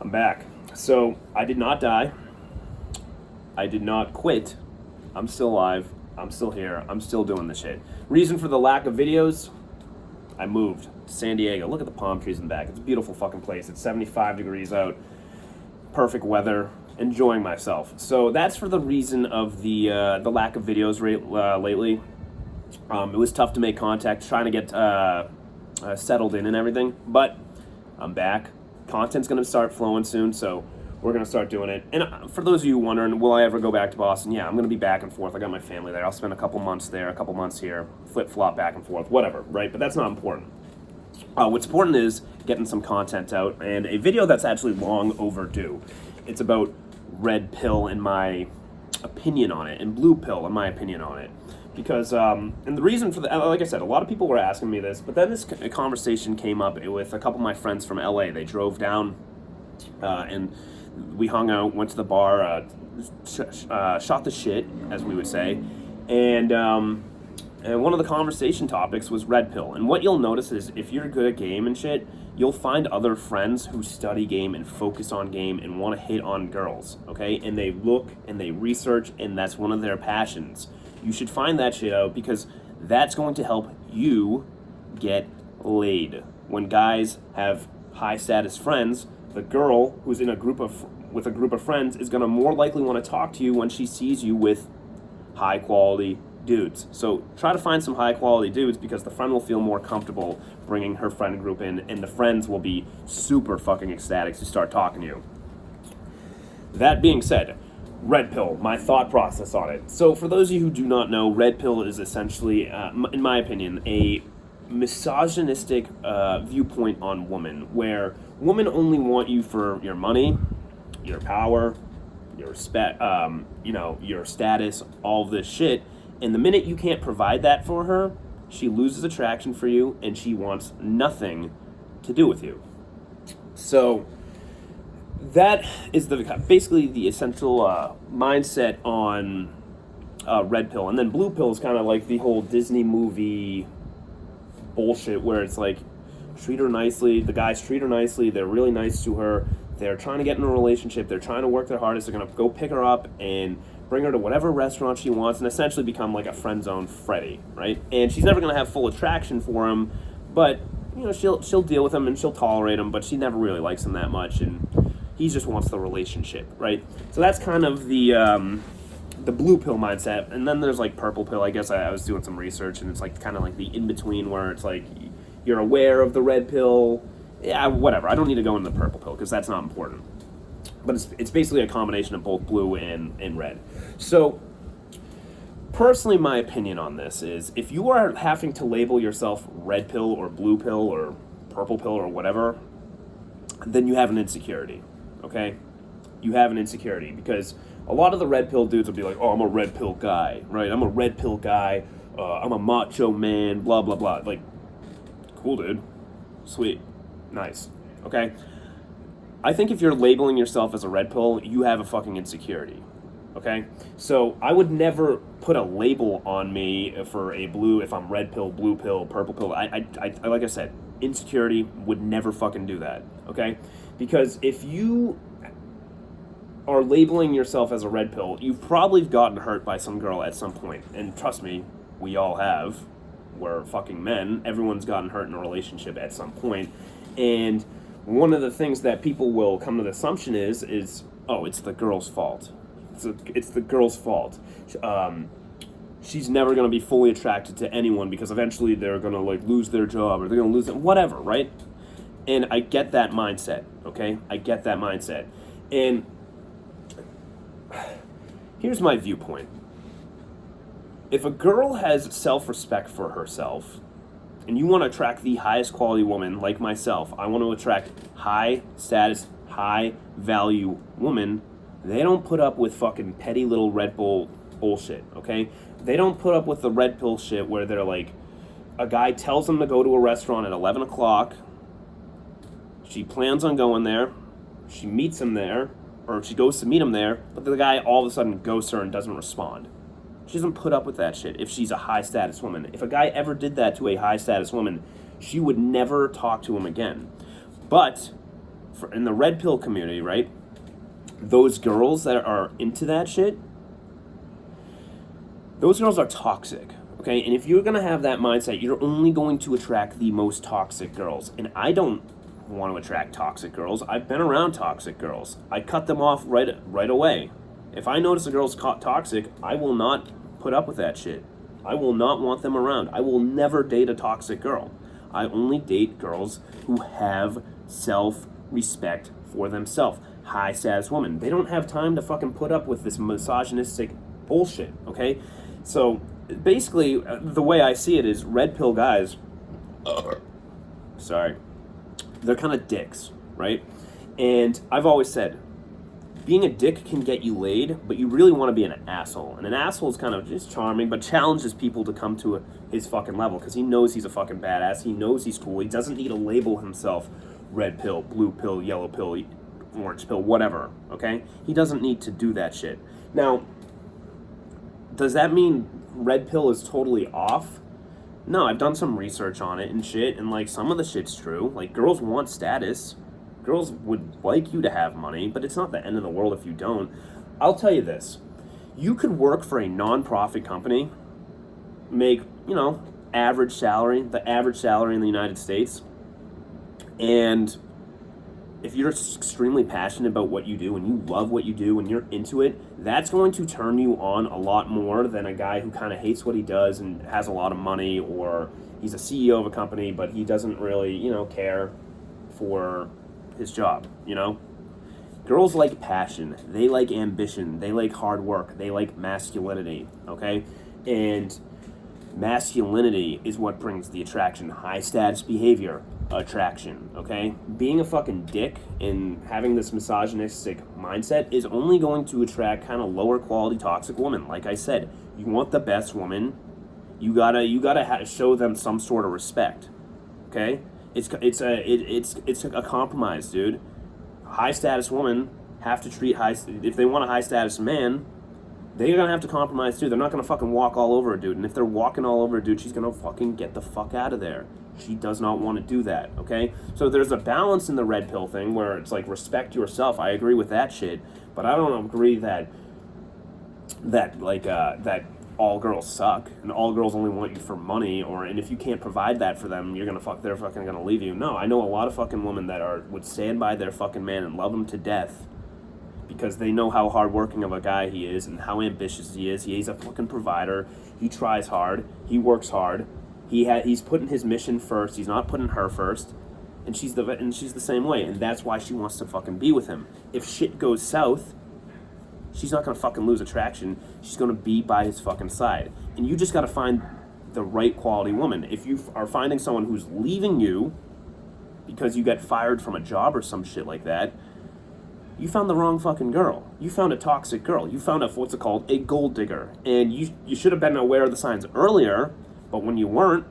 I'm back. So I did not die. I did not quit. I'm still alive. I'm still here. I'm still doing the shit. Reason for the lack of videos? I moved to San Diego. Look at the palm trees in the back. It's a beautiful fucking place. It's 75 degrees out. Perfect weather. Enjoying myself. So that's for the reason of the lack of videos lately. It was tough to make contact, trying to get settled in and everything. But I'm back. Content's going to start flowing soon, so we're going to start doing it. And for those of you wondering, will I ever go back to Boston? Yeah, I'm going to be back and forth. I got my family there. I'll spend a couple months there, a couple months here, flip-flop back and forth, whatever, right? But that's not important. What's important is getting some content out, and a video that's actually long overdue. It's about red pill and my opinion on it, and blue pill and my opinion on it. Because, and the reason for that, like I said, a lot of people were asking me this, but then this conversation came up with a couple of my friends from LA. They drove down, and we hung out, went to the bar, shot the shit, as we would say, and one of the conversation topics was red pill. And what you'll notice is if you're good at game and shit, you'll find other friends who study game and focus on game and want to hit on girls, okay? And they look and they research, and that's one of their passions. You should find that shit out because that's going to help you get laid. When guys have high status friends, the girl who's in with a group of friends is going to more likely want to talk to you when she sees you with high quality dudes. So try to find some high quality dudes because the friend will feel more comfortable bringing her friend group in, and the friends will be super fucking ecstatic to start talking to you. That being said, red pill, my thought process on it. So for those of you who do not know, red pill is essentially, in my opinion, a misogynistic viewpoint on women, where women only want you for your money, your power, your respect, your status, all this shit. And the minute you can't provide that for her, she loses attraction for you and she wants nothing to do with you. So that is basically the essential mindset on red pill. And then blue pill is kind of like the whole Disney movie bullshit where it's like, treat her nicely, the guys treat her nicely, they're really nice to her, they're trying to get in a relationship, they're trying to work their hardest, they're going to go pick her up and bring her to whatever restaurant she wants and essentially become like a friend zone Freddy, right? And she's never going to have full attraction for him, but she'll deal with him and she'll tolerate him, but she never really likes him that much, and he just wants the relationship, right? So that's kind of the blue pill mindset. And then there's like purple pill. I guess I was doing some research, and it's like kind of like the in-between where it's like you're aware of the red pill. Yeah, whatever. I don't need to go into the purple pill because that's not important. But it's basically a combination of both blue and red. So personally, my opinion on this is if you are having to label yourself red pill or blue pill or purple pill or whatever, then you have an insecurity, okay? You have an insecurity because a lot of the red pill dudes will be like, oh, I'm a red pill guy, right? I'm a red pill guy. I'm a macho man, blah, blah, blah. Like, cool, dude. Sweet. Nice. Okay? I think if you're labeling yourself as a red pill, you have a fucking insecurity. Okay? So I would never put a label on me for a blue, if I'm red pill, blue pill, purple pill. I like I said, insecurity would never fucking do that. Okay? Because if you are labeling yourself as a red pill, you've probably gotten hurt by some girl at some point. And trust me, we all have. We're fucking men. Everyone's gotten hurt in a relationship at some point. And one of the things that people will come to the assumption is oh, it's the girl's fault. It's the girl's fault. She's never going to be fully attracted to anyone because eventually they're going to like lose their job or they're going to lose it, whatever, right? And I get that mindset, okay? I get that mindset. And here's my viewpoint. If a girl has self-respect for herself, and you want to attract the highest quality woman like myself, I want to attract high status, high value woman, they don't put up with fucking petty little Red Bull bullshit, okay? They don't put up with the red pill shit where they're like, a guy tells them to go to a restaurant at 11 o'clock, she plans on going there, she meets him there, or she goes to meet him there, but the guy all of a sudden ghosts her and doesn't respond. She doesn't put up with that shit if she's a high-status woman. If a guy ever did that to a high-status woman, she would never talk to him again. But in the red pill community, right? Those girls that are into that shit, those girls are toxic, okay? And if you're going to have that mindset, you're only going to attract the most toxic girls. And I don't want to attract toxic girls. I've been around toxic girls. I cut them off right away. If I notice a girl's toxic, I will not put up with that shit. I will not want them around. I will never date a toxic girl. I only date girls who have self-respect for themselves. High status women. They don't have time to fucking put up with this misogynistic bullshit, okay? So basically, the way I see it is red pill guys, they're kind of dicks, right? And I've always said, being a dick can get you laid, but you really want to be an asshole. And an asshole is kind of just charming, but challenges people to come to his fucking level because he knows he's a fucking badass. He knows he's cool. He doesn't need to label himself red pill, blue pill, yellow pill, orange pill, whatever, okay? He doesn't need to do that shit. Now, does that mean red pill is totally off? No, I've done some research on it and shit, and like some of the shit's true. Like girls want status. Girls would like you to have money, but it's not the end of the world if you don't. I'll tell you this. You could work for a non-profit company, make, average salary, the average salary in the United States, and if you're extremely passionate about what you do and you love what you do and you're into it, that's going to turn you on a lot more than a guy who kind of hates what he does and has a lot of money, or he's a CEO of a company, but he doesn't really, care for his job, Girls like passion. They like ambition. They like hard work. They like masculinity, okay? And masculinity is what brings the attraction. High status behavior, attraction, okay? Being a fucking dick and having this misogynistic mindset is only going to attract kind of lower quality toxic women. Like I said, you want the best woman, you gotta show them some sort of respect, okay? It's a compromise, dude. High status women have to treat if they want a high status man, they're gonna have to compromise too. They're not gonna fucking walk all over a dude. And if they're walking all over a dude, she's gonna fucking get the fuck out of there. She does not want to do that, okay? So there's a balance in the red pill thing where it's like respect yourself. I agree with that shit, but I don't agree that all girls suck and all girls only want you for money, and if you can't provide that for them, they're fucking gonna leave you. No, I know a lot of fucking women that would stand by their fucking man and love him to death because they know how hardworking of a guy he is and how ambitious he is. He's a fucking provider. He tries hard. He works hard. He's putting his mission first. He's not putting her first, and she's the same way, and that's why she wants to fucking be with him. If shit goes south, she's not gonna fucking lose attraction. She's gonna be by his fucking side, and you just gotta find the right quality woman. If you are finding someone who's leaving you because you got fired from a job or some shit like that, you found the wrong fucking girl. You found a toxic girl. You found a gold digger, and you should have been aware of the signs earlier. But when you weren't,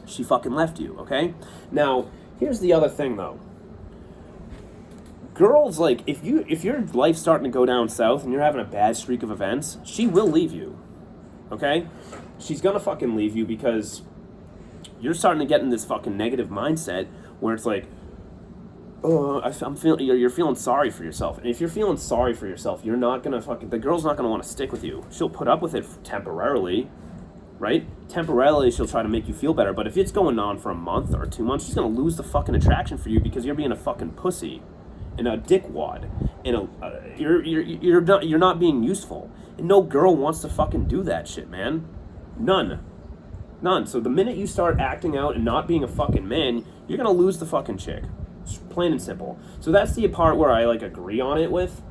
she fucking left you, okay? Now, here's the other thing, though. Girls, like, if your life's starting to go down south and you're having a bad streak of events, she will leave you, okay? She's gonna fucking leave you because you're starting to get in this fucking negative mindset where it's like, you're feeling sorry for yourself. And if you're feeling sorry for yourself, you're not gonna the girl's not gonna want to stick with you. She'll put up with it temporarily, right? Temporarily, she'll try to make you feel better. But if it's going on for a month or 2 months, she's gonna lose the fucking attraction for you because you're being a fucking pussy and a dickwad, and you're not being useful. And no girl wants to fucking do that shit, man. None. So the minute you start acting out and not being a fucking man, you're gonna lose the fucking chick. It's plain and simple. So that's the part where I agree on it with.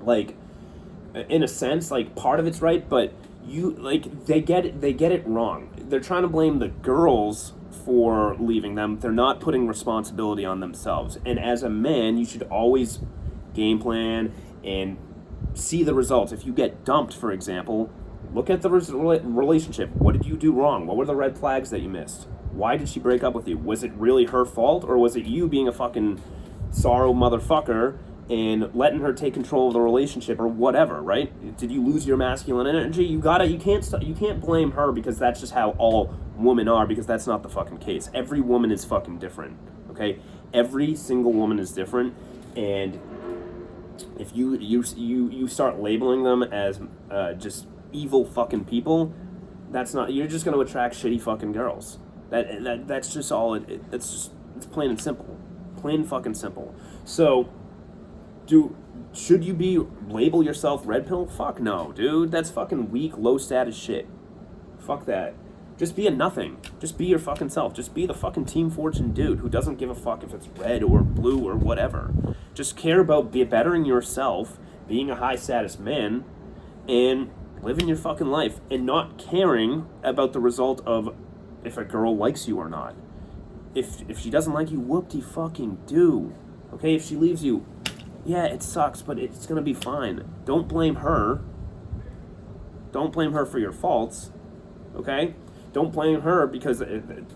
In a sense, part of it's right, but they get it wrong. They're trying to blame the girls for leaving them. They're not putting responsibility on themselves. And as a man, you should always game plan and see the results. If you get dumped, for example, look at the relationship. What did you do wrong? What were the red flags that you missed? Why did she break up with you? Was it really her fault, or was it you being a fucking sorrow motherfucker and letting her take control of the relationship or whatever, right? Did you lose your masculine energy? You can't blame her because that's just how all women are, because that's not the fucking case. Every woman is fucking different, okay? Every single woman is different, and if you start labeling them as just evil fucking people, that's not. You're just going to attract shitty fucking girls. That's just all it's plain and simple, plain fucking simple. So, should you be label yourself red pill? Fuck no, dude. That's fucking weak, low status shit. Fuck that. Just be a nothing. Just be your fucking self. Just be the fucking Team Fortune dude who doesn't give a fuck if it's red or blue or whatever. Just care about bettering yourself, being a high status man, and living your fucking life, and not caring about the result of if a girl likes you or not. If she doesn't like you, whoop-de-fucking-do. Okay, if she leaves you, yeah, it sucks, but it's gonna be fine. Don't blame her. Don't blame her for your faults, okay? Don't blame her because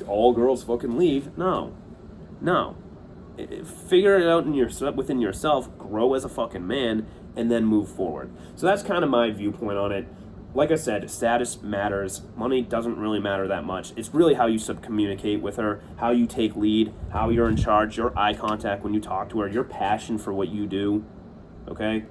all girls fucking leave. No. Figure it out within yourself, grow as a fucking man, and then move forward. So that's kind of my viewpoint on it. Like I said, status matters. Money doesn't really matter that much. It's really how you communicate with her, how you take lead, how you're in charge, your eye contact when you talk to her, your passion for what you do, okay?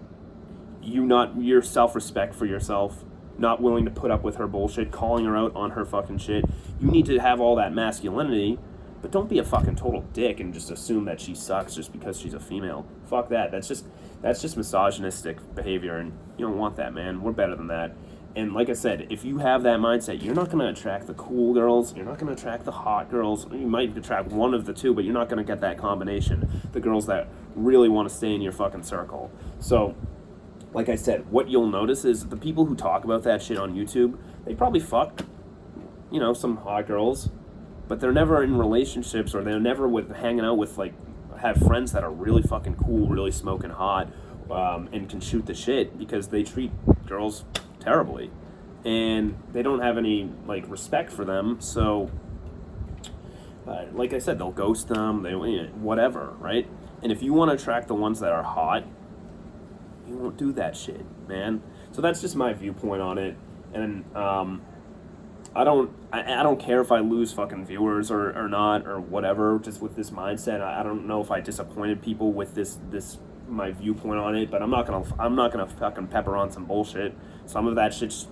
Your self-respect for yourself, not willing to put up with her bullshit, calling her out on her fucking shit. You need to have all that masculinity, but don't be a fucking total dick and just assume that she sucks just because she's a female. Fuck that. That's just misogynistic behavior, and you don't want that, man. We're better than that. And like I said, if you have that mindset, you're not going to attract the cool girls. You're not going to attract the hot girls. You might attract one of the two, but you're not going to get that combination. The girls that really want to stay in your fucking circle. So, like I said, what you'll notice is the people who talk about that shit on YouTube, they probably fuck, some hot girls, but they're never in relationships, or they're never hanging out with, have friends that are really fucking cool, really smoking hot, and can shoot the shit, because they treat girls terribly, and they don't have any respect for them. So like I said, they'll ghost them, whatever, right? And if you want to attract the ones that are hot, you won't do that shit, man. So that's just my viewpoint on it. And I don't care if I lose fucking viewers or not, or whatever, just with this mindset. I don't know if I disappointed people with this my viewpoint on it, but I'm not gonna fucking pepper on some bullshit. Some of that shit's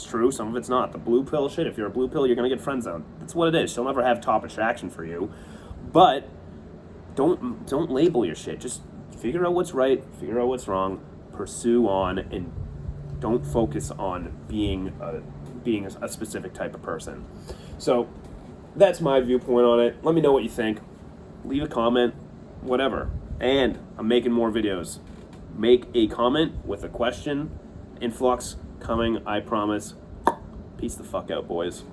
true, some of it's not. The blue pill shit, if you're a blue pill, you're gonna get friend zoned. That's what it is. She'll never have top attraction for you. But don't label your shit. Just figure out what's right, figure out what's wrong, pursue on, and don't focus on being a specific type of person. So that's my viewpoint on it. Let me know what you think. Leave a comment, whatever. And I'm making more videos. Make a comment with a question. Influx coming, I promise. Peace the fuck out, boys.